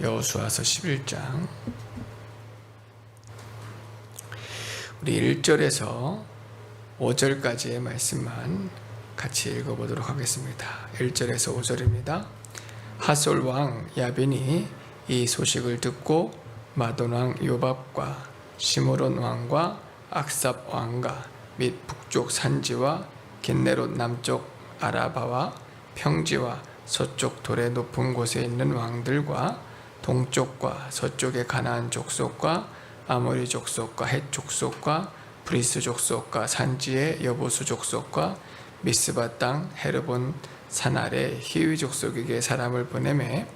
여호수아서 11장 우리 1절에서 5절까지의 말씀만 같이 읽어보도록 하겠습니다. 1절에서 5절입니다. 하솔 왕 야빈이 이 소식을 듣고 마돈 왕 요밥과 시므론 왕과 악삽 왕과 및 북쪽 산지와 겟네롯 남쪽 아라바와 평지와 서쪽 돌의 높은 곳에 있는 왕들과 동쪽과 서쪽의 가나안 족속과 아모리 족속과 헷 족속과 브리스 족속과 산지의 여보수 족속과 미스바 땅 헤르본 산 아래 히위 족속에게 사람을 보내매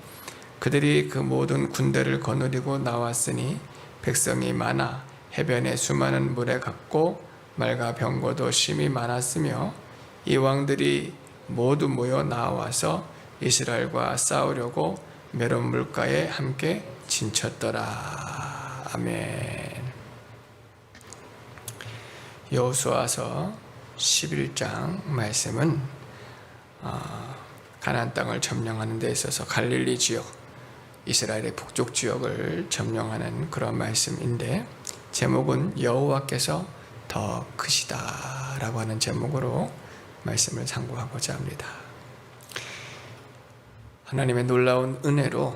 그들이 그 모든 군대를 거느리고 나왔으니 백성이 많아 해변에 수많은 물에 갔고 말과 병거도 심히 많았으며 이 왕들이 모두 모여 나와서 이스라엘과 싸우려고 메론 물가에 함께 진쳤더라. 아멘. 여호수아서 11장 말씀은 가나안 땅을 점령하는 데 있어서 갈릴리 지역, 이스라엘의 북쪽 지역을 점령하는 그런 말씀인데 제목은 여호와께서 더 크시다 라고 하는 제목으로 말씀을 상고하고자 합니다. 하나님의 놀라운 은혜로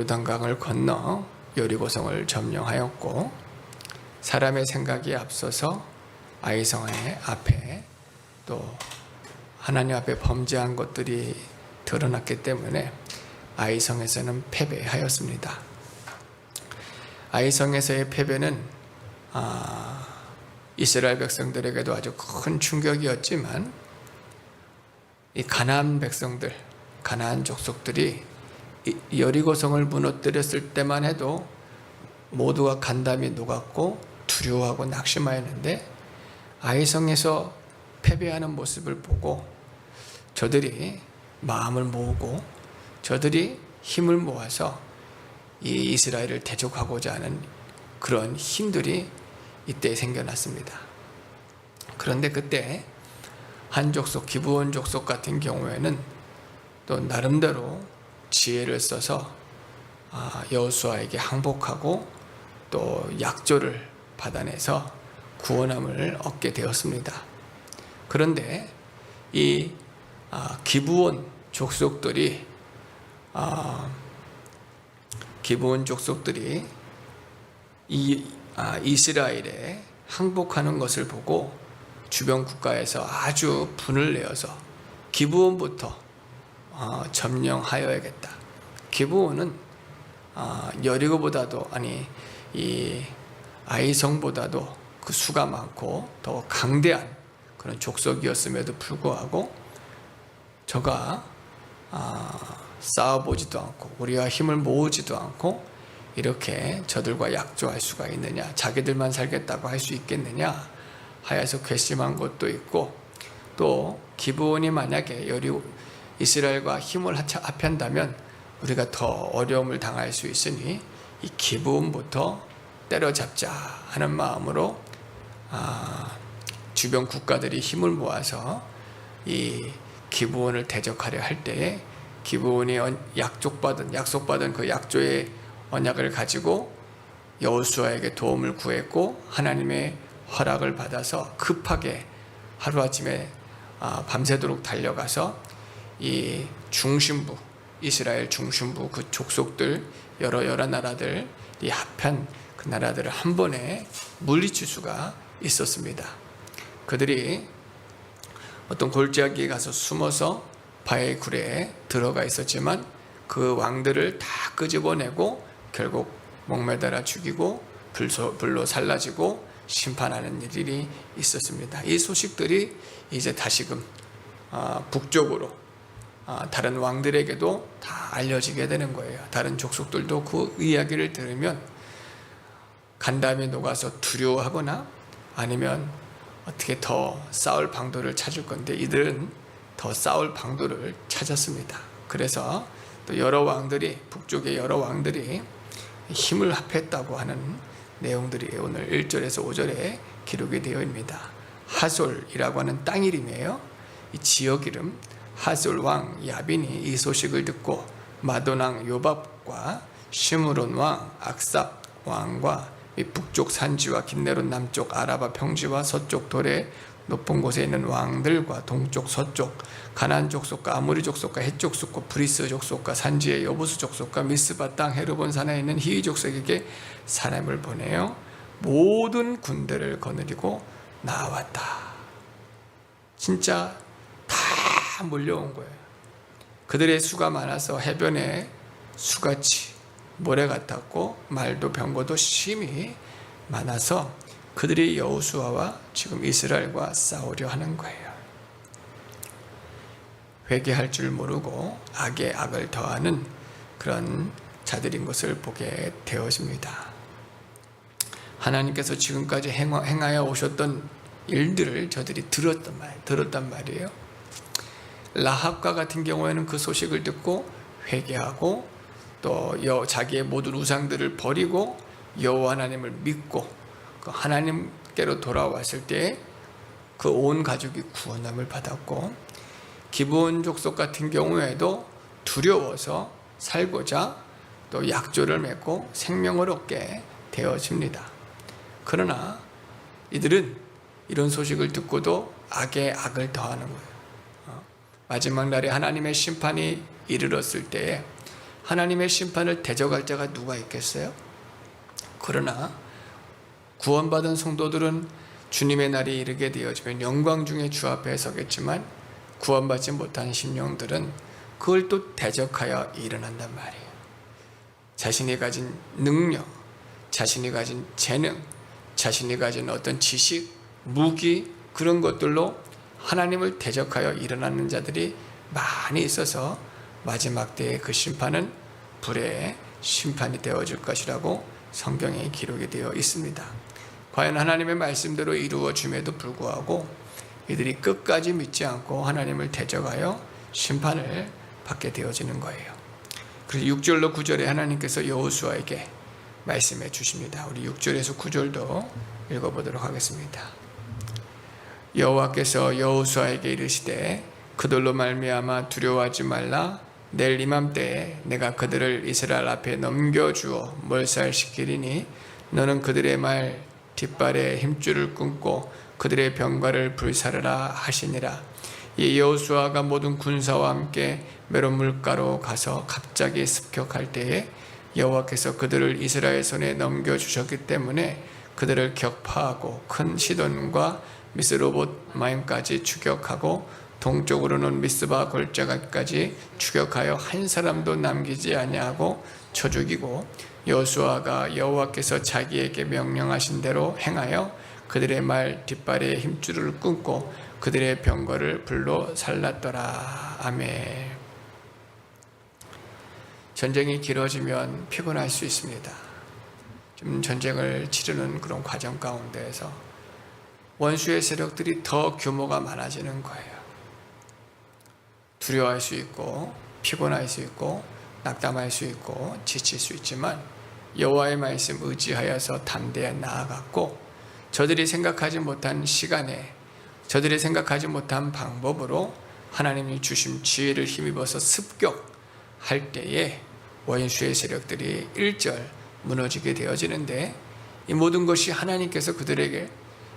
요단강을 건너 여리고성을 점령하였고 사람의 생각이 앞서서 아이성의 앞에 또 하나님 앞에 범죄한 것들이 드러났기 때문에 아이성에서는 패배하였습니다. 아이성에서의 패배는 이스라엘 백성들에게도 아주 큰 충격이었지만 이 가나안 백성들, 가나안 족속들이 여리고성을 무너뜨렸을 때만 해도 모두가 간담이 녹았고 두려워하고 낙심하였는데 아이성에서 패배하는 모습을 보고 저들이 마음을 모으고 저들이 힘을 모아서 이 이스라엘을 대적하고자 하는 그런 힘들이 이때 생겨났습니다. 그런데 그때 한 족속, 기브온 족속 같은 경우에는 또 나름대로 지혜를 써서 여호수아에게 항복하고 또 약조를 받아내서 구원함을 얻게 되었습니다. 그런데 이 기브온 족속들이 이스라엘에 항복하는 것을 보고 주변 국가에서 아주 분을 내어서 기브온부터 점령하여야겠다. 기브온은 여리고보다도 이 아이성보다도 그 수가 많고 더 강대한 그런 족속이었음에도 불구하고 저가 싸워보지도 않고 우리와 힘을 모으지도 않고 이렇게 저들과 약조할 수가 있느냐, 자기들만 살겠다고 할 수 있겠느냐 하여서 괘씸한 것도 있고 또 기브온이 만약에 이스라엘과 힘을 합한다면 우리가 더 어려움을 당할 수 있으니 이 기브온부터 때려잡자 하는 마음으로 주변 국가들이 힘을 모아서 이 기브온을 대적하려 할 때에 기브온이 약속받은 그 약조의 언약을 가지고 여호수아에게 도움을 구했고 하나님의 허락을 받아서 급하게 하루아침에 밤새도록 달려가서 이 중심부, 이스라엘 중심부 그 족속들 여러 나라들이 합한 그 나라들을 한 번에 물리칠 수가 있었습니다. 그들이 어떤 골짜기에 가서 숨어서 바의 굴에 들어가 있었지만 그 왕들을 다 끄집어내고 결국 목매달아 죽이고 불로 살라지고 심판하는 일이 있었습니다. 이 소식들이 이제 다시금 북쪽으로 다른 왕들에게도 다 알려지게 되는 거예요. 다른 족속들도 그 이야기를 들으면 간담이 녹아서 두려워하거나 아니면 어떻게 더 싸울 방도를 찾을 건데 이들은 더 싸울 방도를 찾았습니다. 그래서 또 여러 왕들이, 북쪽의 여러 왕들이 힘을 합했다고 하는 내용들이 오늘 1절에서 5절에 기록이 되어 있습니다. 하솔이라고 하는 땅 이름이에요. 이 지역 이름. 하솔 왕 야빈이 이 소식을 듣고 마돈 왕 요밥과 시므론 왕 악삽 왕과 이 북쪽 산지와 긴네롯 남쪽 아라바 평지와 서쪽 돌의 높은 곳에 있는 왕들과 동쪽 서쪽 가나안 족속과 아모리 족속과 헷 족속과 브리스 족속과 산지의 여부수 족속과 미스바 땅 헤르본 산에 있는 히위 족속에게 사람을 보내어 모든 군대를 거느리고 나왔다. 진짜 다 몰려온 거예요. 그들의 수가 많아서 해변에 수같이 모래 같았고 말도 병거도 심히 많아서 그들이 여호수아와 지금 이스라엘과 싸우려 하는 거예요. 회개할 줄 모르고 악에 악을 더하는 그런 자들인 것을 보게 되어집니다. 하나님께서 지금까지 행하여 오셨던 일들을 저들이 들었단 말이에요. 라합과 같은 경우에는 그 소식을 듣고 회개하고 또 자기의 모든 우상들을 버리고 여호와 하나님을 믿고 그 하나님께로 돌아왔을 때 그 온 가족이 구원함을 받았고, 기브온 족속 같은 경우에도 두려워서 살고자 또 약조를 맺고 생명을 얻게 되어집니다. 그러나 이들은 이런 소식을 듣고도 악에 악을 더하는 거예요. 마지막 날에 하나님의 심판이 이르렀을 때에 하나님의 심판을 대적할 자가 누가 있겠어요? 그러나 구원받은 성도들은 주님의 날이 이르게 되어지면 영광 중에 주 앞에 서겠지만 구원받지 못한 심령들은 그걸 또 대적하여 일어난단 말이에요. 자신이 가진 능력, 자신이 가진 재능, 자신이 가진 어떤 지식, 무기, 그런 것들로 하나님을 대적하여 일어나는 자들이 많이 있어서 마지막 때의 그 심판은 불의 심판이 되어질 것이라고 성경에 기록이 되어 있습니다. 과연 하나님의 말씀대로 이루어짐에도 불구하고 이들이 끝까지 믿지 않고 하나님을 대적하여 심판을 받게 되어지는 거예요. 그래서 6절로 9절에 하나님께서 여호수아에게 말씀해 주십니다. 우리 6절에서 9절도 읽어보도록 하겠습니다. 여호와께서 여호수아에게 이르시되 그들로 말미암아 두려워하지 말라. 내일 이맘때에 내가 그들을 이스라엘 앞에 넘겨주어 몰살시키리니 너는 그들의 말 뒷발에 힘줄을 끊고 그들의 병과를 불사르라 하시니라. 이 여호수아가 모든 군사와 함께 메론 물가로 가서 갑자기 습격할 때에 여호와께서 그들을 이스라엘 손에 넘겨주셨기 때문에 그들을 격파하고 큰 시돈과 미스로봇 마임까지 추격하고 동쪽으로는 미스바 골짜기까지 추격하여 한 사람도 남기지 아니하고 쳐 죽이고, 여호수아가 여호와께서 자기에게 명령하신 대로 행하여 그들의 말 뒷발에 힘줄을 끊고 그들의 병거를 불로 살랐더라. 아멘. 전쟁이 길어지면 피곤할 수 있습니다. 좀 전쟁을 치르는 그런 과정 가운데에서 원수의 세력들이 더 규모가 많아지는 거예요. 두려워할 수 있고 피곤할 수 있고 낙담할 수 있고 지칠 수 있지만 여호와의 말씀 의지하여서 담대히 나아갔고, 저들이 생각하지 못한 시간에 저들이 생각하지 못한 방법으로 하나님이 주신 지혜를 힘입어서 습격할 때에 원수의 세력들이 1절 무너지게 되어지는데, 이 모든 것이 하나님께서 그들에게,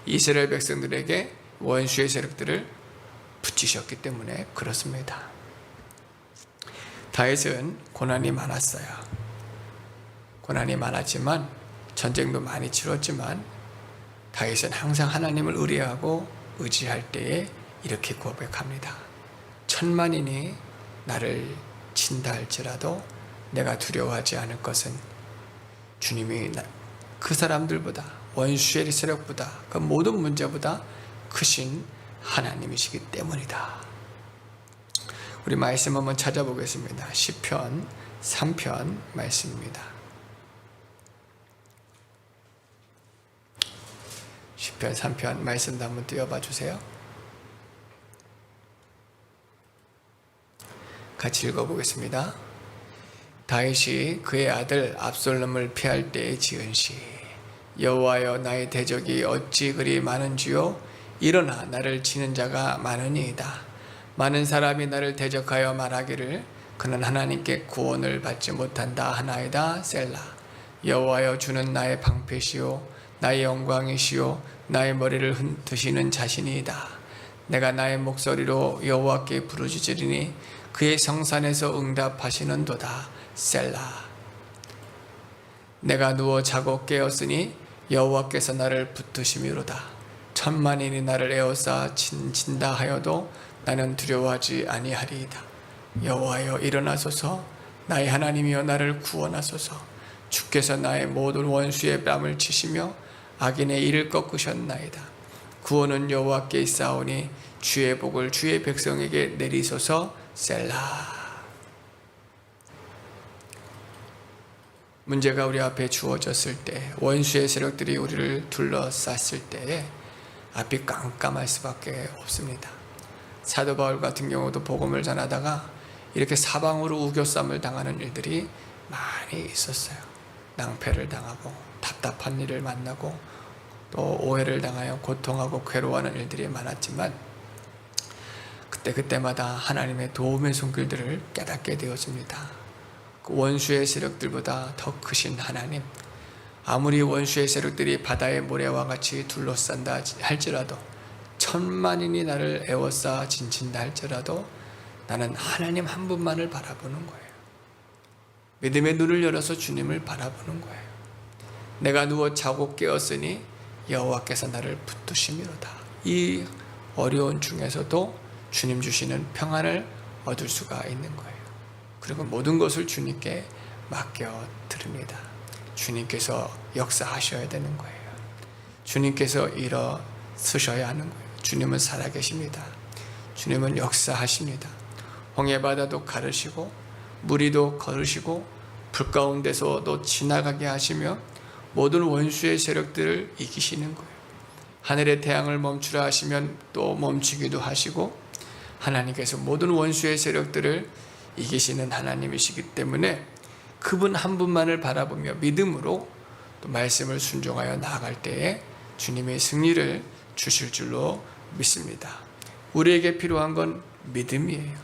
이스라엘 백성들에게 원수의 세력들을 붙이셨기 때문에 그렇습니다. 다윗은 고난이 많았어요. 고난이 많았지만 전쟁도 많이 치렀지만 다윗은 항상 하나님을 의뢰하고 의지할 때에 이렇게 고백합니다. 천만인이 나를 친다 할지라도 내가 두려워하지 않을 것은 주님이 그 사람들보다, 원수의 세력보다, 그 모든 문제보다 크신 하나님이시기 때문이다. 우리 말씀 한번 찾아보겠습니다. 시편 3편 말씀입니다. 시편 3편 말씀도 한번 띄워봐 주세요. 같이 읽어보겠습니다. 다윗이 그의 아들 압살롬을 피할 때에 지은 시. 여호와여, 나의 대적이 어찌 그리 많은지요. 일어나 나를 치는 자가 많으니이다. 많은 사람이 나를 대적하여 말하기를 그는 하나님께 구원을 받지 못한다 하나이다. 셀라. 여호와여, 주는 나의 방패시요 나의 영광이시요 나의 머리를 드시는 자신이다. 내가 나의 목소리로 여호와께 부르짖으리니 그의 성산에서 응답하시는도다. 셀라. 내가 누워 자고 깨었으니 여호와께서 나를 붙드심이로다. 천만인이 나를 에워싸 친다 하여도 나는 두려워하지 아니하리이다. 여호와여, 일어나소서. 나의 하나님이여, 나를 구원하소서. 주께서 나의 모든 원수의 뺨을 치시며 악인의 이를 꺾으셨나이다. 구원은 여호와께 있사오니 주의 복을 주의 백성에게 내리소서. 셀라. 문제가 우리 앞에 주어졌을 때, 원수의 세력들이 우리를 둘러쌌을 때에 앞이 깜깜할 수밖에 없습니다. 사도 바울 같은 경우도 복음을 전하다가 이렇게 사방으로 우겨쌈을 당하는 일들이 많이 있었어요. 낭패를 당하고 답답한 일을 만나고 또 오해를 당하여 고통하고 괴로워하는 일들이 많았지만 그때마다 하나님의 도움의 손길들을 깨닫게 되었습니다. 그 원수의 세력들보다 더 크신 하나님, 아무리 원수의 세력들이 바다의 모래와 같이 둘러싼다 할지라도, 천만인이 나를 에워싸 진친다 할지라도 나는 하나님 한 분만을 바라보는 거예요. 믿음의 눈을 열어서 주님을 바라보는 거예요. 내가 누워 자고 깨었으니 여호와께서 나를 붙드심이로다. 이 어려운 중에서도 주님 주시는 평안을 얻을 수가 있는 거예요. 그리고 모든 것을 주님께 맡겨 드립니다. 주님께서 역사하셔야 되는 거예요. 주님께서 일어서셔야 하는 거예요. 주님은 살아계십니다. 주님은 역사하십니다. 홍해바다도 가르시고 무리도 걸으시고 불 가운데서도 지나가게 하시며 모든 원수의 세력들을 이기시는 거예요. 하늘의 태양을 멈추라 하시면 또 멈추기도 하시고 하나님께서 모든 원수의 세력들을 이기시는 하나님이시기 때문에 그분 한 분만을 바라보며 믿음으로 또 말씀을 순종하여 나아갈 때에 주님의 승리를 주실 줄로 믿습니다. 우리에게 필요한 건 믿음이에요.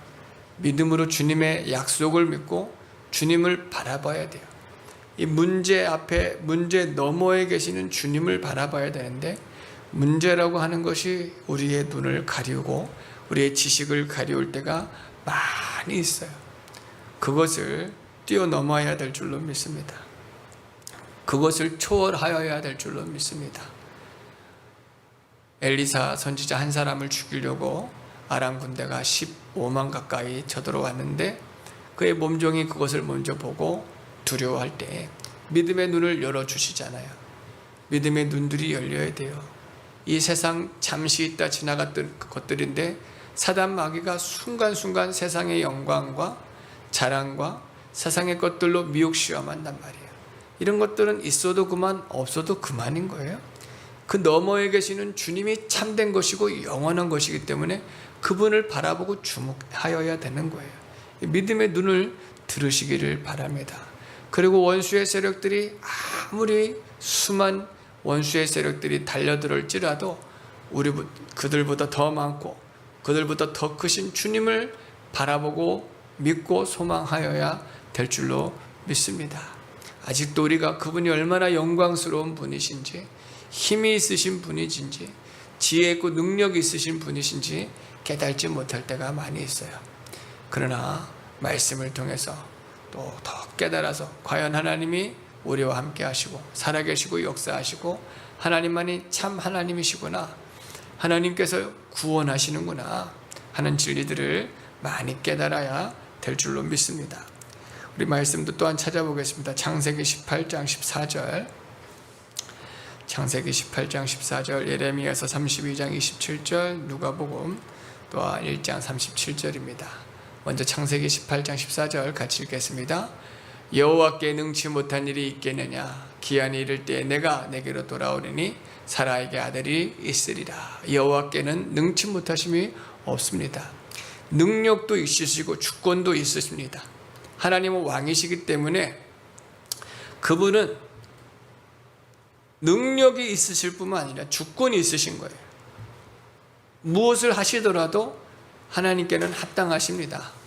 믿음으로 주님의 약속을 믿고 주님을 바라봐야 돼요. 이 문제 앞에, 문제 너머에 계시는 주님을 바라봐야 되는데 문제라고 하는 것이 우리의 눈을 가리우고 우리의 지식을 가리울 때가 많이 있어요. 그것을 뛰어넘어야 될 줄로 믿습니다. 그것을 초월하여야 될 줄로 믿습니다. 엘리사 선지자 한 사람을 죽이려고 아람 군대가 15만 가까이 쳐들어왔는데 그의 몸종이 그것을 먼저 보고 두려워할 때 믿음의 눈을 열어주시잖아요. 믿음의 눈들이 열려야 돼요. 이 세상 잠시 있다 지나갔던 것들인데 사단 마귀가 순간순간 세상의 영광과 자랑과 세상의 것들로 미혹시험한단 말이에요. 이런 것들은 있어도 그만, 없어도 그만인 거예요. 그 너머에 계시는 주님이 참된 것이고 영원한 것이기 때문에 그분을 바라보고 주목하여야 되는 거예요. 믿음의 눈을 들으시기를 바랍니다. 그리고 원수의 세력들이 아무리 수만 원수의 세력들이 달려들을지라도 그들보다 더 많고 그들보다 더 크신 주님을 바라보고 믿고 소망하여야 될 줄로 믿습니다. 아직도 우리가 그분이 얼마나 영광스러운 분이신지, 힘이 있으신 분이신지, 지혜 있고 능력이 있으신 분이신지 깨닫지 못할 때가 많이 있어요. 그러나 말씀을 통해서 또 더 깨달아서 과연 하나님이 우리와 함께 하시고 살아계시고 역사하시고 하나님만이 참 하나님이시구나, 하나님께서 구원하시는구나 하는 진리들을 많이 깨달아야 될 줄로 믿습니다. 우리 말씀도 또한 찾아보겠습니다. 창세기 18장 14절, 창세기 18장 14절, 예레미야서 32장 27절, 누가복음 또한 1장 37절입니다. 먼저 창세기 18장 14절 같이 읽겠습니다. 여호와께 능치 못한 일이 있겠느냐? 기한이 이를 때에 내가 내게로 돌아오리니 사라에게 아들이 있으리라. 여호와께는 능치 못하심이 없습니다. 능력도 있으시고 주권도 있으십니다. 하나님은 왕이시기 때문에 그분은 능력이 있으실 뿐만 아니라 주권이 있으신 거예요. 무엇을 하시더라도 하나님께는 합당하십니다.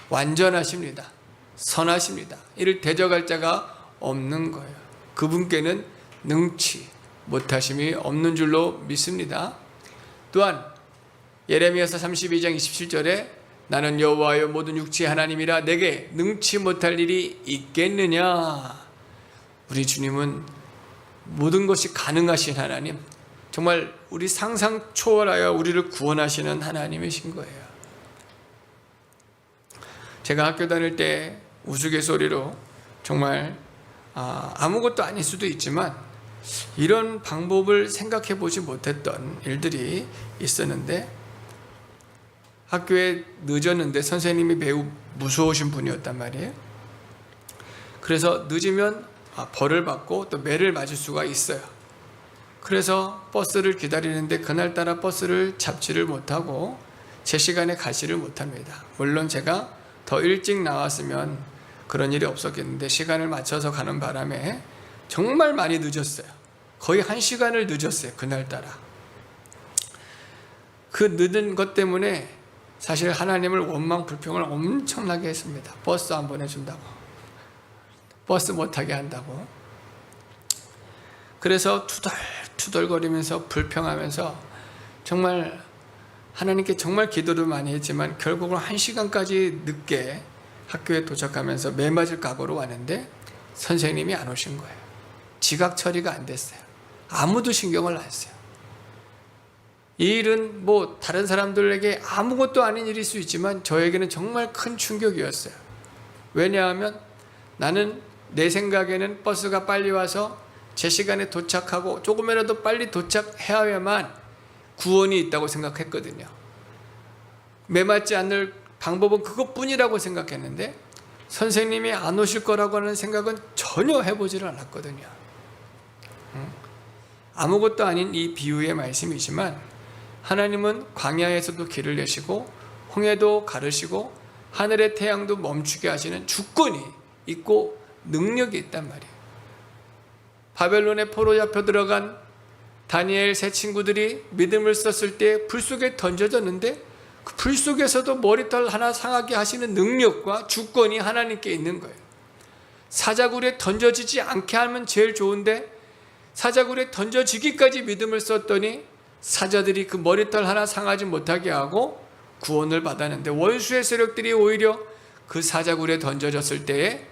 완전하십니다. 선하십니다. 이를 대적할 자가 없는 거예요. 그분께는 능치 못하심이 없는 줄로 믿습니다. 또한 예레미야서 32장 27절에 나는 여호와여 모든 육체의 하나님이라 내게 능치 못할 일이 있겠느냐. 우리 주님은 모든 것이 가능하신 하나님, 정말 우리 상상 초월하여 우리를 구원하시는 하나님이신 거예요. 제가 학교 다닐 때 우스갯소리로 정말 아무것도 아닐 수도 있지만 이런 방법을 생각해 보지 못했던 일들이 있었는데, 학교에 늦었는데 선생님이 매우 무서우신 분이었단 말이에요. 그래서 늦으면 벌을 받고 또 매를 맞을 수가 있어요. 그래서 버스를 기다리는데 그날따라 버스를 잡지를 못하고 제 시간에 가지를 못합니다. 물론 제가 더 일찍 나왔으면 그런 일이 없었겠는데 시간을 맞춰서 가는 바람에 정말 많이 늦었어요. 거의 1시간을 늦었어요. 그날따라. 그 늦은 것 때문에 사실 하나님을 원망 불평을 엄청나게 했습니다. 버스 안 보내준다고, 버스 못하게 한다고. 그래서 투덜투덜거리면서 불평하면서 정말 하나님께 정말 기도를 많이 했지만 결국은 1시간까지 늦게 학교에 도착하면서 매 맞을 각오로 왔는데 선생님이 안 오신 거예요. 지각 처리가 안 됐어요. 아무도 신경을 안 써요. 이 일은 뭐 다른 사람들에게 아무것도 아닌 일일 수 있지만 저에게는 정말 큰 충격이었어요. 왜냐하면 나는 내 생각에는 버스가 빨리 와서 제 시간에 도착하고 조금이라도 빨리 도착해야만 구원이 있다고 생각했거든요. 매맞지 않을 방법은 그것뿐이라고 생각했는데 선생님이 안 오실 거라고 하는 생각은 전혀 해보지를 않았거든요. 아무것도 아닌 이 비유의 말씀이지만 하나님은 광야에서도 길을 내시고 홍해도 가르시고 하늘의 태양도 멈추게 하시는 주권이 있고 능력이 있단 말이에요. 바벨론에 포로 잡혀 들어간 다니엘 세 친구들이 믿음을 썼을 때 불 속에 던져졌는데 그 불 속에서도 머리털 하나 상하게 하시는 능력과 주권이 하나님께 있는 거예요. 사자굴에 던져지지 않게 하면 제일 좋은데 사자굴에 던져지기까지 믿음을 썼더니 사자들이 그 머리털 하나 상하지 못하게 하고 구원을 받았는데 원수의 세력들이 오히려 그 사자굴에 던져졌을 때에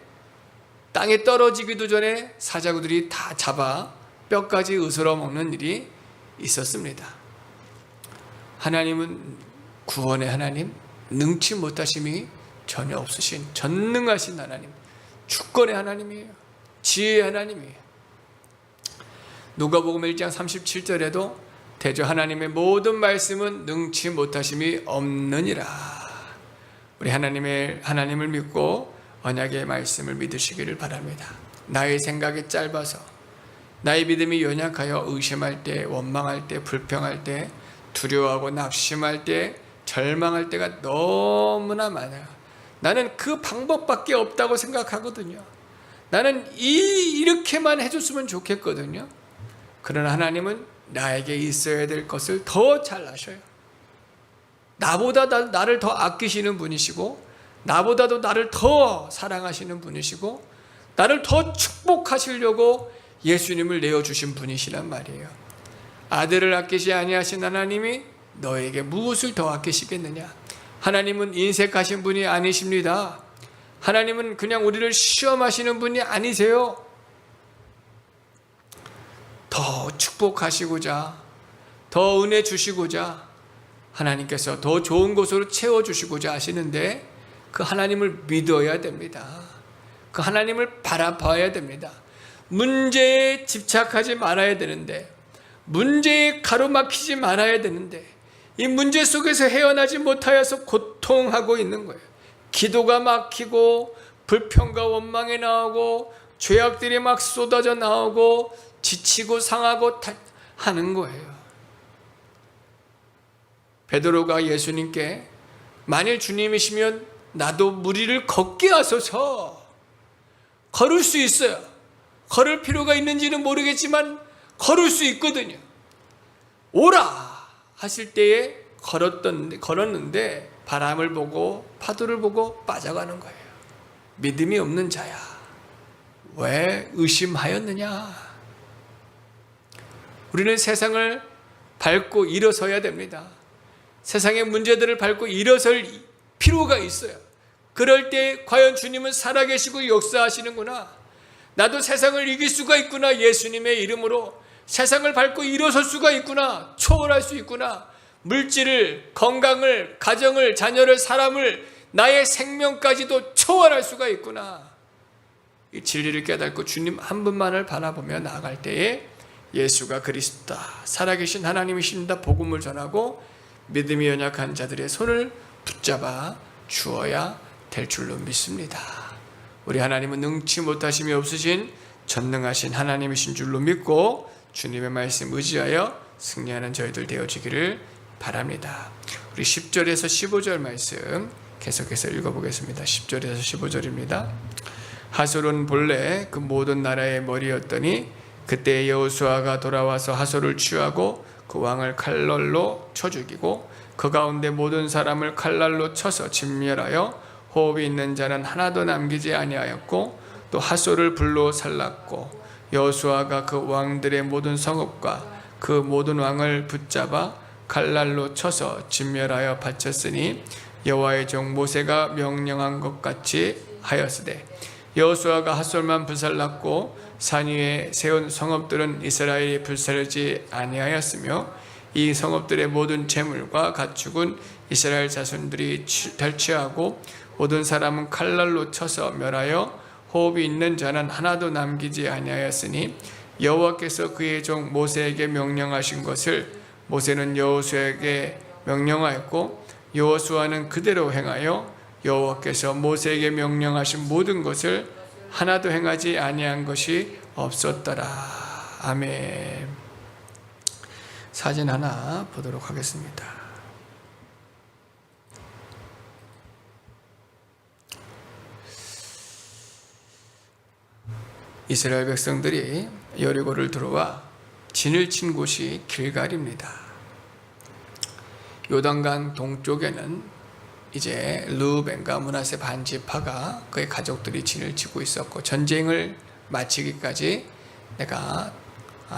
땅에 떨어지기도 전에 사자굴들이 다 잡아 뼈까지 으스러 먹는 일이 있었습니다. 하나님은 구원의 하나님, 능치 못하심이 전혀 없으신 전능하신 하나님, 주권의 하나님이에요. 지혜의 하나님이에요. 누가복음 1장 37절에도 대저 하나님의 모든 말씀은 능치 못하심이 없느니라. 우리 하나님을 믿고 언약의 말씀을 믿으시기를 바랍니다. 나의 생각이 짧아서, 나의 믿음이 연약하여 의심할 때, 원망할 때, 불평할 때, 두려워하고 낙심할 때, 절망할 때가 너무나 많아요. 나는 그 방법밖에 없다고 생각하거든요. 나는 이렇게만 해줬으면 좋겠거든요. 그러나 하나님은 나에게 있어야 될 것을 더 잘 아셔요. 나보다 나를 더 아끼시는 분이시고, 나보다도 나를 더 사랑하시는 분이시고, 나를 더 축복하시려고 예수님을 내어주신 분이시란 말이에요. 아들을 아끼지 아니하신 하나님이 너에게 무엇을 더 아끼시겠느냐? 하나님은 인색하신 분이 아니십니다. 하나님은 그냥 우리를 시험하시는 분이 아니세요. 더 축복하시고자, 더 은혜 주시고자, 하나님께서 더 좋은 곳으로 채워주시고자 하시는데 그 하나님을 믿어야 됩니다. 그 하나님을 바라봐야 됩니다. 문제에 집착하지 말아야 되는데, 문제에 가로막히지 말아야 되는데, 이 문제 속에서 헤어나지 못하여서 고통하고 있는 거예요. 기도가 막히고 불평과 원망이 나오고 죄악들이 막 쏟아져 나오고 지치고 상하고 하는 거예요. 베드로가 예수님께 만일 주님이시면 나도 무리를 걷게 하소서. 걸을 수 있어요. 걸을 필요가 있는지는 모르겠지만 걸을 수 있거든요. 오라 하실 때에 걸었는데 바람을 보고 파도를 보고 빠져가는 거예요. 믿음이 없는 자야, 왜 의심하였느냐? 우리는 세상을 밟고 일어서야 됩니다. 세상의 문제들을 밟고 일어설 필요가 있어요. 그럴 때 과연 주님은 살아계시고 역사하시는구나, 나도 세상을 이길 수가 있구나, 예수님의 이름으로 세상을 밟고 일어설 수가 있구나, 초월할 수 있구나, 물질을, 건강을, 가정을, 자녀를, 사람을, 나의 생명까지도 초월할 수가 있구나, 이 진리를 깨닫고 주님 한 분만을 바라보며 나아갈 때에 예수가 그리스도다, 살아계신 하나님이십니다 복음을 전하고 믿음이 연약한 자들의 손을 붙잡아 주어야 될 줄로 믿습니다. 우리 하나님은 능치 못하심이 없으신 전능하신 하나님이신 줄로 믿고 주님의 말씀 의지하여 승리하는 저희들 되어지기를 바랍니다. 우리 10절에서 15절 말씀 계속해서 읽어보겠습니다. 10절에서 15절입니다. 하솔은 본래 그 모든 나라의 머리였더니 그때 여호수아가 돌아와서 하솔을 취하고 그 왕을 칼날로 쳐 죽이고 그 가운데 모든 사람을 칼날로 쳐서 진멸하여 호흡이 있는 자는 하나도 남기지 아니하였고 또 하솔을 불로 살랐고 여호수아가 그 왕들의 모든 성읍과 그 모든 왕을 붙잡아 칼날로 쳐서 진멸하여 바쳤으니 여호와의 종 모세가 명령한 것 같이 하였으되 여호수아가 하솔만 불살랐고 산 위에 세운 성읍들은 이스라엘이 불사르지 아니하였으며 이 성읍들의 모든 재물과 가축은 이스라엘 자손들이 탈취하고 모든 사람은 칼날로 쳐서 멸하여 호흡이 있는 자는 하나도 남기지 아니하였으니 여호와께서 그의 종 모세에게 명령하신 것을 모세는 여호수아에게 명령하였고 여호수아는 그대로 행하여 여호와께서 모세에게 명령하신 모든 것을 하나도 행하지 아니한 것이 없었더라. 아멘. 사진 하나 보도록 하겠습니다. 이스라엘 백성들이 여리고를 들어와 진을 친 곳이 길갈입니다. 요단강 동쪽에는 이제 르우벤과 므낫세 반지파가 그의 가족들이 진을 치고 있었고 전쟁을 마치기까지 내가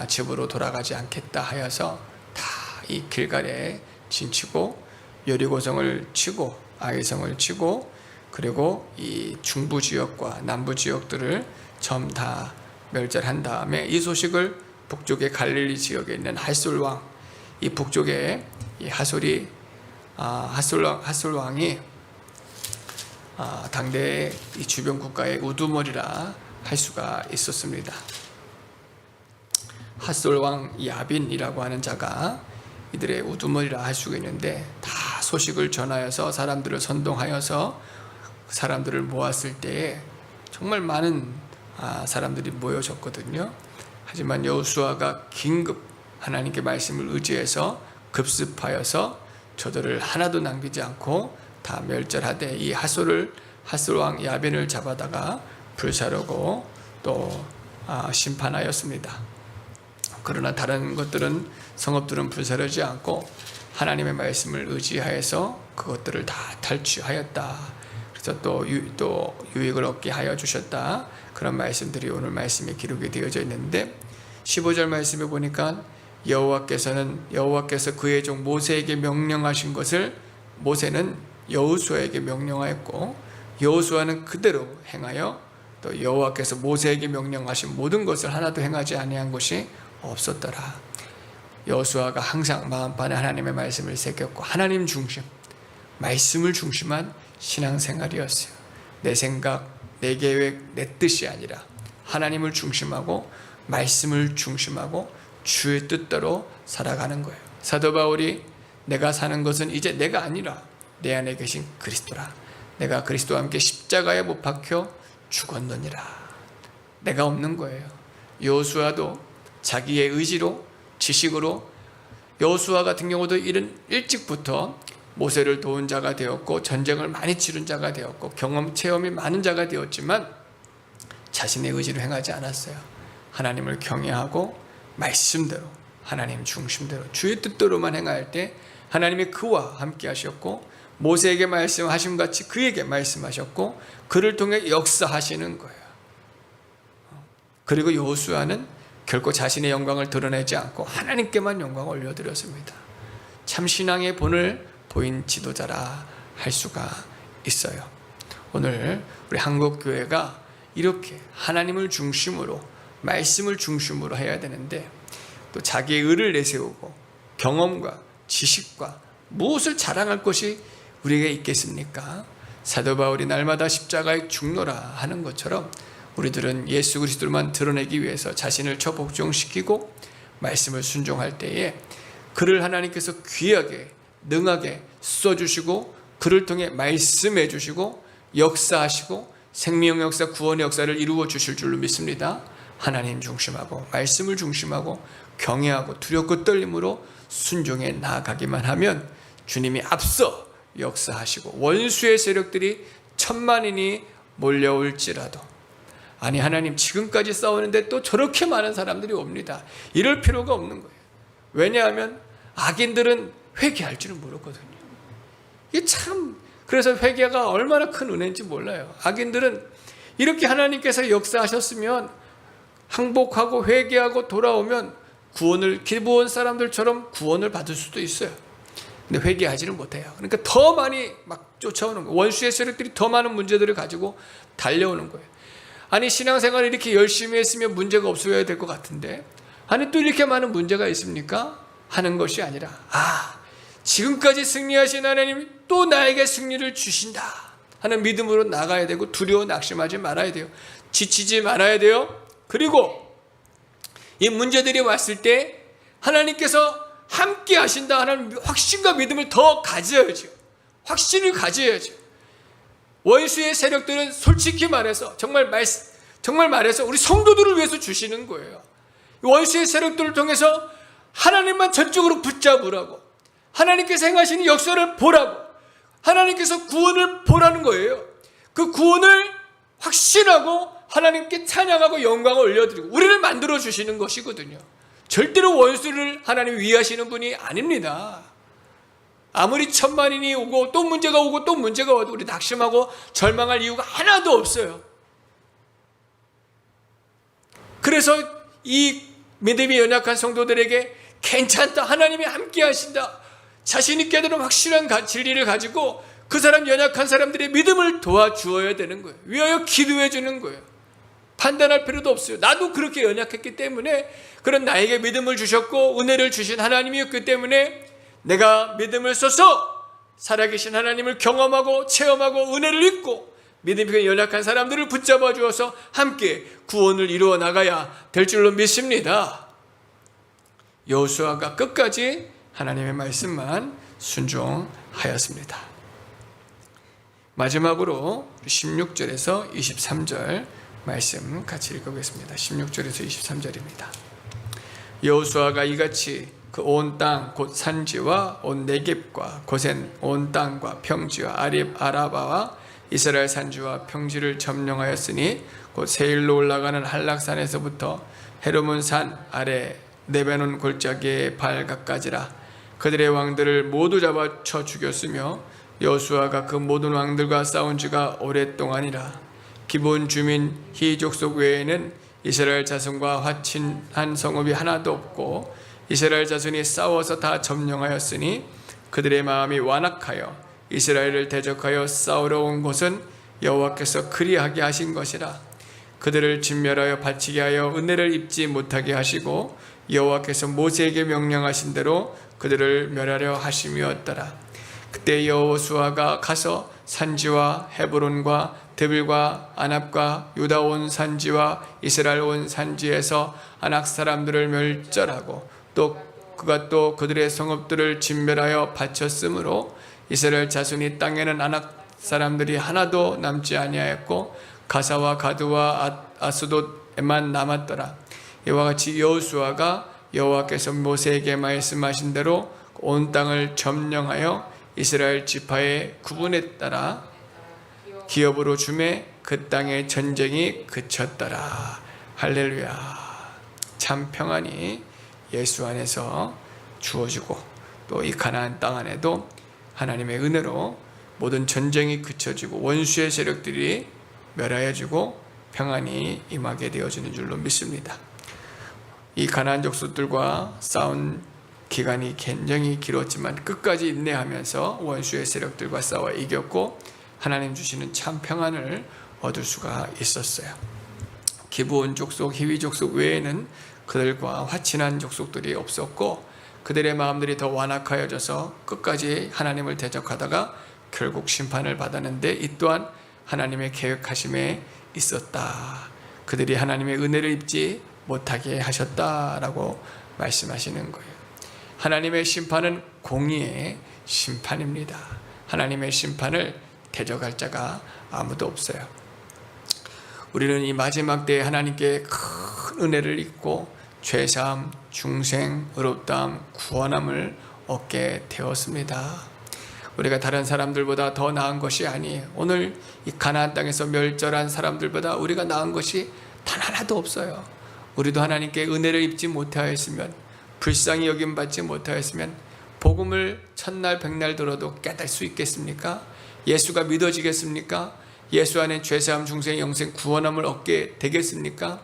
집으로 돌아가지 않겠다 하여서 다 이 길갈에 진치고 여리고성을 치고 아이성을 치고 그리고 이 중부 지역과 남부 지역들을 전부 다 멸절한 다음에 이 소식을 북쪽의 갈릴리 지역에 있는 하솔 왕, 이 북쪽에 이 하솔 왕이 당대의 이 주변 국가의 우두머리라 할 수가 있었습니다. 하솔 왕 야빈이라고 하는 자가 이들의 우두머리라 할 수가 있는데 다 소식을 전하여서 사람들을 선동하여서 사람들을 모았을 때에 정말 많은 사람들이 모여졌거든요. 하지만 여호수아가 긴급 하나님께 말씀을 의지해서 급습하여서 저들을 하나도 남기지 않고 다 멸절하되 이 하솔 왕 야빈을 잡아다가 불사르고 또 심판하였습니다. 그러나 다른 것들은 성읍들은 불사르지 않고 하나님의 말씀을 의지하여서 그것들을 다 탈취하였다. 그래서 또 유익을 얻게 하여 주셨다. 그런 말씀들이 오늘 말씀에 기록이 되어져 있는데 15절 말씀에 보니까 여호와께서 그의 종 모세에게 명령하신 것을 모세는 여호수아에게 명령하였고 여호수아는 그대로 행하여 또 여호와께서 모세에게 명령하신 모든 것을 하나도 행하지 아니한 것이 없었더라. 여호수아가 항상 마음판에 하나님의 말씀을 새겼고 하나님 중심, 말씀을 중심한 신앙생활이었어요. 내 생각, 내 계획, 내 뜻이 아니라 하나님을 중심하고 말씀을 중심하고 주의 뜻대로 살아가는 거예요. 사도 바울이 내가 사는 것은 이제 내가 아니라 내 안에 계신 그리스도라. 내가 그리스도와 함께 십자가에 못 박혀 죽었느니라. 내가 없는 거예요. 여호수아도 자기의 의지로, 지식으로, 여호수아 같은 경우도 이른 일찍부터 모세를 도운 자가 되었고 전쟁을 많이 치른 자가 되었고 경험, 체험이 많은 자가 되었지만 자신의 의지로 행하지 않았어요. 하나님을 경외하고 말씀대로, 하나님 중심대로 주의 뜻대로만 행할 때 하나님이 그와 함께 하셨고 모세에게 말씀하신 같이 그에게 말씀하셨고 그를 통해 역사하시는 거예요. 그리고 여호수아는 결코 자신의 영광을 드러내지 않고 하나님께만 영광을 올려드렸습니다. 참 신앙의 본을 보인 지도자라 할 수가 있어요. 오늘 우리 한국교회가 이렇게 하나님을 중심으로, 말씀을 중심으로 해야 되는데 또 자기의 의를 내세우고 경험과 지식과 무엇을 자랑할 것이 우리에게 있겠습니까? 사도 바울이 날마다 십자가에 죽노라 하는 것처럼 우리들은 예수 그리스도만 드러내기 위해서 자신을 처복종시키고 말씀을 순종할 때에 그를 하나님께서 귀하게 능하게 써주시고 그를 통해 말씀해 주시고 역사하시고 생명 역사, 구원의 역사를 이루어 주실 줄로 믿습니다. 하나님 중심하고 말씀을 중심하고 경외하고 두렵고 떨림으로 순종해 나아가기만 하면 주님이 앞서 역사하시고 원수의 세력들이 천만인이 몰려올지라도, 아니 하나님 지금까지 싸우는데 또 저렇게 많은 사람들이 옵니다. 이럴 필요가 없는 거예요. 왜냐하면 악인들은 회개할 줄은 모르거든요. 이게 참, 그래서 회개가 얼마나 큰 은혜인지 몰라요. 악인들은 이렇게 하나님께서 역사하셨으면 항복하고 회개하고 돌아오면 구원을, 기부원 사람들처럼 구원을 받을 수도 있어요. 근데 회개하지는 못해요. 그러니까 더 많이 막 쫓아오는 거예요. 원수의 세력들이 더 많은 문제들을 가지고 달려오는 거예요. 아니 신앙생활을 이렇게 열심히 했으면 문제가 없어야 될 것 같은데, 아니 또 이렇게 많은 문제가 있습니까? 하는 것이 아니라, 지금까지 승리하신 하나님이 또 나에게 승리를 주신다 하는 믿음으로 나가야 되고 두려워 낙심하지 말아야 돼요. 지치지 말아야 돼요. 그리고 이 문제들이 왔을 때 하나님께서 함께 하신다 하는 확신과 믿음을 더 가져야죠. 확신을 가져야죠. 원수의 세력들은 솔직히 말해서 정말 말해서 우리 성도들을 위해서 주시는 거예요. 원수의 세력들을 통해서 하나님만 전적으로 붙잡으라고, 하나님께서 행하시는 역사를 보라고, 하나님께서 구원을 보라는 거예요. 그 구원을 확신하고 하나님께 찬양하고 영광을 올려드리고 우리를 만들어 주시는 것이거든요. 절대로 원수를 하나님 위하시는 분이 아닙니다. 아무리 천만인이 오고 또 문제가 오고 또 문제가 와도 우리 낙심하고 절망할 이유가 하나도 없어요. 그래서 이 믿음이 연약한 성도들에게 괜찮다, 하나님이 함께 하신다, 자신 있게 되는 확실한 진리를 가지고 그 사람, 연약한 사람들의 믿음을 도와주어야 되는 거예요. 위하여 기도해 주는 거예요. 판단할 필요도 없어요. 나도 그렇게 연약했기 때문에, 그런 나에게 믿음을 주셨고 은혜를 주신 하나님이었기 때문에 내가 믿음을 써서 살아계신 하나님을 경험하고 체험하고 은혜를 입고 믿음이 연약한 사람들을 붙잡아 주어서 함께 구원을 이루어 나가야 될 줄로 믿습니다. 여호수아가 끝까지 하나님의 말씀만 순종하였습니다. 마지막으로 16절에서 23절 말씀 같이 읽어보겠습니다. 16절에서 23절입니다. 여호수아가 이같이 그 온 땅 곧 산지와 온 네겝과 고센 온 땅과 평지와 아라바와 이스라엘 산지와 평지를 점령하였으니 곧 세일로 올라가는 한락산에서부터 헤르몬 산 아래 레바논 골짜기의 발각까지라. 그들의 왕들을 모두 잡아쳐 죽였으며 여호수아가 그 모든 왕들과 싸운 지가 오랫동안이라. 기본 주민 히 족속 외에는 이스라엘 자손과 화친한 성읍이 하나도 없고 이스라엘 자손이 싸워서 다 점령하였으니 그들의 마음이 완악하여 이스라엘을 대적하여 싸우러 온 곳은 여호와께서 그리하게 하신 것이라. 그들을 진멸하여 바치게 하여 은혜를 입지 못하게 하시고 여호와께서 모세에게 명령하신 대로 그들을 멸하려 하심이었더라. 그때 여호수아가 가서 산지와 헤브론과 드빌과 아납과 유다 온 산지와 이스라엘 온 산지에서 아낙 사람들을 멸절하고 또 그가 또 그들의 성읍들을 진멸하여 바쳤으므로 이스라엘 자손이 땅에는 아낙 사람들이 하나도 남지 아니하였고 가사와 가드와 아스돗에만 남았더라. 이와 같이 여호수아가 여호와께서 모세에게 말씀하신 대로 온 땅을 점령하여 이스라엘 지파의 구분에 따라 기업으로 주매 그 땅의 전쟁이 그쳤더라. 할렐루야. 참 평안이 예수 안에서 주어지고 또 이 가나안 땅 안에도 하나님의 은혜로 모든 전쟁이 그쳐지고 원수의 세력들이 멸하여지고 평안이 임하게 되어지는 줄로 믿습니다. 이 가나안 족속들과 싸운 기간이 굉장히 길었지만 끝까지 인내하면서 원수의 세력들과 싸워 이겼고 하나님 주시는 참 평안을 얻을 수가 있었어요. 기브온 족속, 히위 족속 외에는 그들과 화친한 족속들이 없었고 그들의 마음들이 더 완악하여져서 끝까지 하나님을 대적하다가 결국 심판을 받았는데 이 또한 하나님의 계획하심에 있었다. 그들이 하나님의 은혜를 입지 못하게 하셨다라고 말씀하시는 거예요. 하나님의 심판은 공의의 심판입니다. 하나님의 심판을 대적할 자가 아무도 없어요. 우리는 이 마지막 때에 하나님께 큰 은혜를 입고 죄사함, 중생, 의롭다함, 구원함을 얻게 되었습니다. 우리가 다른 사람들보다 더 나은 것이 아니에요. 오늘 이 가나안 땅에서 멸절한 사람들보다 우리가 나은 것이 단 하나도 없어요. 우리도 하나님께 은혜를 입지 못하였으면, 불쌍히 여김받지 못하였으면 복음을 천날 백날 들어도 깨달을 수 있겠습니까? 예수가 믿어지겠습니까? 예수 안에 죄사함, 중생, 영생, 구원함을 얻게 되겠습니까?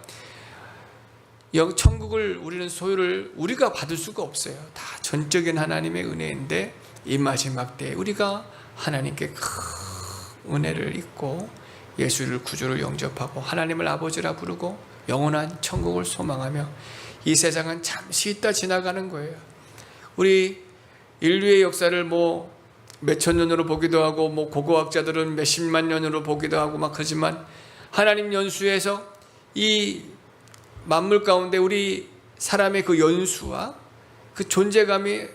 천국을 우리는 소유를 우리가 받을 수가 없어요. 다 전적인 하나님의 은혜인데 이 마지막 때에 우리가 하나님께 큰 은혜를 입고 예수를 구주로 영접하고 하나님을 아버지라 부르고 영원한 천국을 소망하며 이 세상은 잠시 있다 지나가는 거예요. 우리 인류의 역사를 몇천 년으로 보기도 하고 고고학자들은 몇십만 년으로 보기도 하고 그러지만 하나님 연수에서 이 만물 가운데 우리 사람의 그 연수와 그 존재감이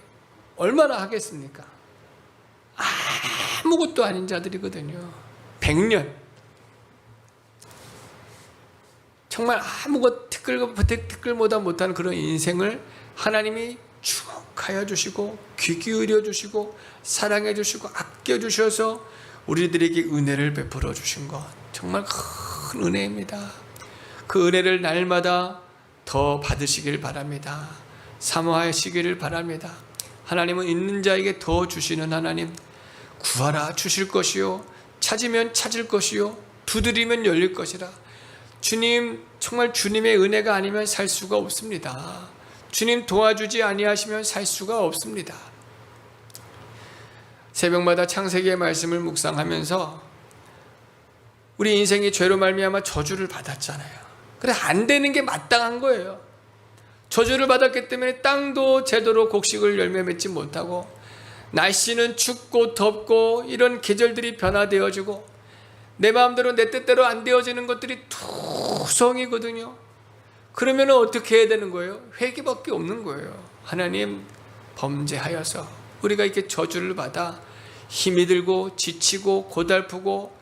얼마나 하겠습니까? 아무것도 아닌 자들이거든요. 100년 정말 아무것 티끌보다 못한 그런 인생을 하나님이 쭉 하여 주시고 귀 기울여 주시고 사랑해 주시고 아껴 주셔서 우리들에게 은혜를 베풀어 주신 것 정말 큰 은혜입니다. 그 은혜를 날마다 더 받으시길 바랍니다. 사모하시기를 바랍니다. 하나님은 있는 자에게 더 주시는 하나님. 구하라 주실 것이요 찾으면 찾을 것이요 두드리면 열릴 것이라. 주님, 정말 주님의 은혜가 아니면 살 수가 없습니다. 주님 도와주지 아니하시면 살 수가 없습니다. 새벽마다 창세기의 말씀을 묵상하면서 우리 인생이 죄로 말미암아 저주를 받았잖아요. 그래 안 되는 게 마땅한 거예요. 저주를 받았기 때문에 땅도 제대로 곡식을 열매 맺지 못하고 날씨는 춥고 덥고 이런 계절들이 변화되어지고 내 마음대로 내 뜻대로 안 되어지는 것들이 투성이거든요. 그러면 어떻게 해야 되는 거예요? 회개밖에 없는 거예요. 하나님 범죄하여서 우리가 이렇게 저주를 받아 힘이 들고 지치고 고달프고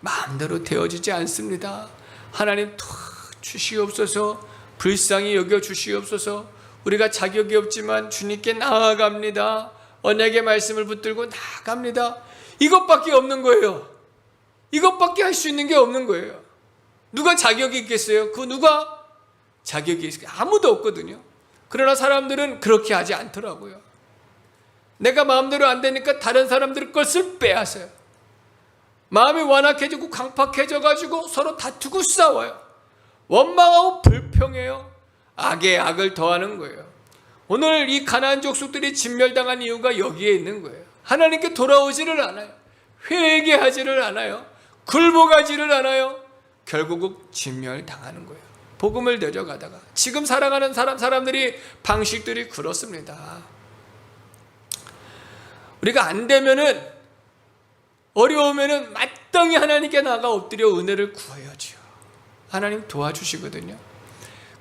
마음대로 되어지지 않습니다. 하나님 주시옵소서. 불쌍히 여겨 주시옵소서. 우리가 자격이 없지만 주님께 나아갑니다. 언약의 말씀을 붙들고 나아갑니다. 이것밖에 없는 거예요. 이것밖에 할 수 있는 게 없는 거예요. 누가 자격이 있겠어요? 누가 자격이 있을까요? 아무도 없거든요. 그러나 사람들은 그렇게 하지 않더라고요. 내가 마음대로 안 되니까 다른 사람들 것을 빼앗아요. 마음이 완악해지고 강팍해져가지고 서로 다투고 싸워요. 원망하고 불평해요. 악에 악을 더하는 거예요. 오늘 이 가나안 족속들이 진멸당한 이유가 여기에 있는 거예요. 하나님께 돌아오지를 않아요. 회개하지를 않아요. 굴복하지를 않아요. 결국은 진멸당하는 거예요. 복음을 내려가다가 지금 살아가는 사람들이 방식들이 그렇습니다. 우리가 안 되면은 어려우면은 마땅히 하나님께 나가 엎드려 은혜를 구해야지요. 하나님 도와주시거든요.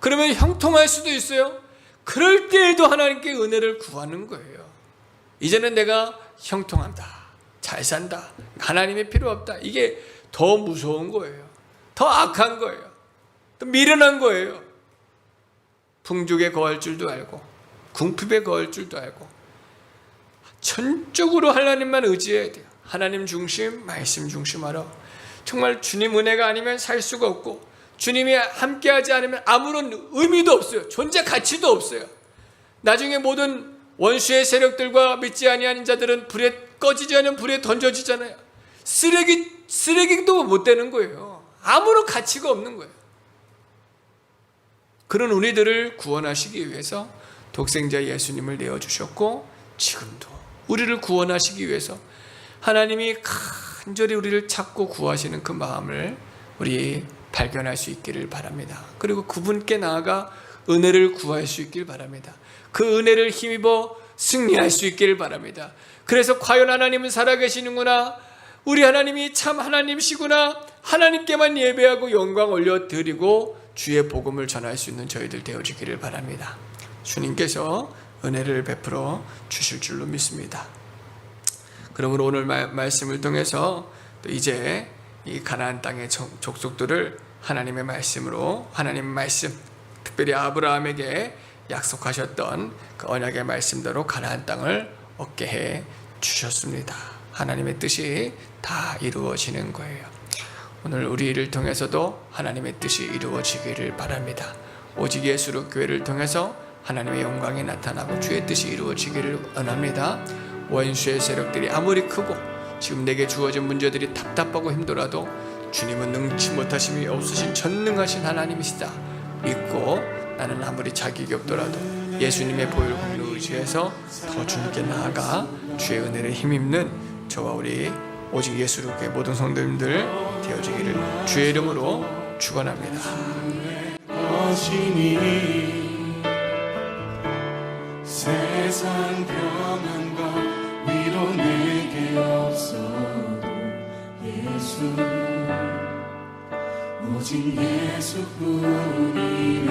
그러면 형통할 수도 있어요. 그럴 때에도 하나님께 은혜를 구하는 거예요. 이제는 내가 형통한다. 잘 산다, 하나님이 필요 없다, 이게 더 무서운 거예요. 더 악한 거예요. 또 미련한 거예요. 풍족에 거할 줄도 알고 궁핍에 거할 줄도 알고 전적으로 하나님만 의지해야 돼요. 하나님 중심, 말씀 중심하라. 정말 주님 은혜가 아니면 살 수가 없고, 주님이 함께하지 않으면 아무런 의미도 없어요. 존재 가치도 없어요. 나중에 모든 원수의 세력들과 믿지 아니하는 자들은 불에 꺼지지 않으면 불에 던져지잖아요. 쓰레기도 못 되는 거예요. 아무런 가치가 없는 거예요. 그런 우리들을 구원하시기 위해서 독생자 예수님을 내어주셨고, 지금도 우리를 구원하시기 위해서 하나님이 간절히 우리를 찾고 구하시는 그 마음을 우리 발견할 수 있기를 바랍니다. 그리고 그분께 나아가 은혜를 구할 수 있기를 바랍니다. 그 은혜를 힘입어 승리할 수 있기를 바랍니다. 그래서 과연 하나님은 살아계시는구나, 우리 하나님이 참 하나님이시구나, 하나님께만 예배하고 영광 올려드리고 주의 복음을 전할 수 있는 저희들 되어지기를 바랍니다. 주님께서 은혜를 베풀어 주실 줄로 믿습니다. 그러므로 오늘 말씀을 통해서 또 이제 이 가나안 땅의 족속들을 하나님의 말씀으로, 하나님 말씀, 특별히 아브라함에게 약속하셨던 그 언약의 말씀대로 가나안 땅을 얻게 해 주셨습니다. 하나님의 뜻이 다 이루어지는 거예요. 오늘 우리를 통해서도 하나님의 뜻이 이루어지기를 바랍니다. 오직 예수로 교회를 통해서 하나님의 영광이 나타나고 주의 뜻이 이루어지기를 원합니다. 원수의 세력들이 아무리 크고 지금 내게 주어진 문제들이 답답하고 힘들어도 주님은 능치 못하심이 없으신 전능하신 하나님이시다 믿고, 나는 아무리 자격이 없더라도 예수님의 보혈공로 의지해서 더 주님께 나아가 주의 은혜를 힘입는 저와 우리 오직 예수로 교회 모든 성도님들 되어지기를 주의 이름으로 축원합니다. 세상 평안과 위로 내게 없어도 예수, 오직 예수뿐이라.